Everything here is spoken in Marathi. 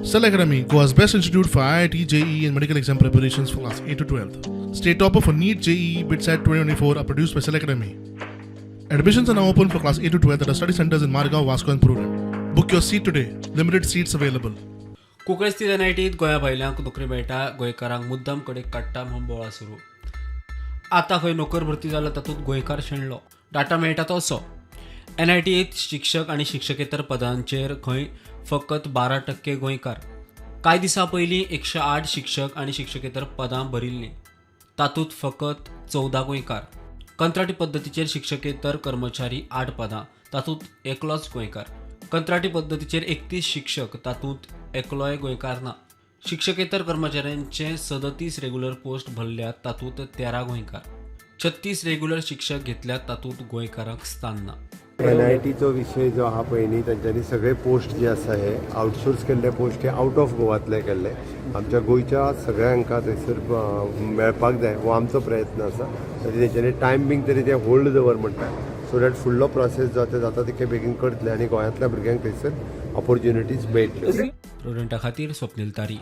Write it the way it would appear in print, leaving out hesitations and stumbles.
Cell Academy, Goa's best institute for IIT, JEE and medical exam preparations for class 8 to 12th. State topper for NEET, JEE, BITSAT 2024 are produced by Cell Academy. Admissions are now open for class 8 to 12th at our study centers in Margao, Vasco and Purur. Book your seat today. Limited seats available. Konkani स्थित एनआयटीत गोंया भायल्यांक नोकरी मेळटा, गोंयकारांक मुद्दाम कडेक काडटा म्हूण बोवाळ सुरू. आतां खंय नोकर भरती जालो तातूंत गोंयकार शेणलो. डाटा मेळटा तो असो. एनआयटीत शिक्षक आनी शिक्षकेतर पदांचेर खंय फकत 12% गोंयकार. कांय दिसां पयलीं 108 शिक्षक आनी शिक्षकेतर पदां भरिल्लीं. तातूंत फकत 14 गोंयकार. कंत्राटी पद्दतीचेर शिक्षकेतर कर्मचारी 8 पदां, तातूंत एकलोच गोंयकार. कंत्राटी पद्दतीचेर 31 शिक्षक, तातूंत एकलोय गोंयकार ना. शिक्षकेतर कर्मचाऱ्यांचे 37 रेग्युलर पोस्ट भरल्यात, तातूंत 13 गोंयकार. 36 रेग्युलर शिक्षक घेतल्यात, तातूंत गोंयकारांक स्थान ना. एनआयटीचो विशय जो आहा पळय न्ही, तांच्यांनी सगळे पोस्ट जे आसा हे आउटसोर्स केल्ले पोस्ट हे आउट ऑफ गोवातले केल्ले. आमच्या गोंयच्या सगळ्यांका थंयसर मेळपाक जाय हो आमचो प्रयत्न आसा. तेंच्यांनी टायम बींग तरी ते होल्ड दवर म्हणटा, सो दॅट फुडलो प्रोसेस जो ते जाता तितके बेगीन करतले आनी गोंयांतल्या भुरग्यांक थंयसर ऑपॉर्च्युनिटीज मेळटल्यो. प्रुडंटा खातीर स्वप्नील तारी.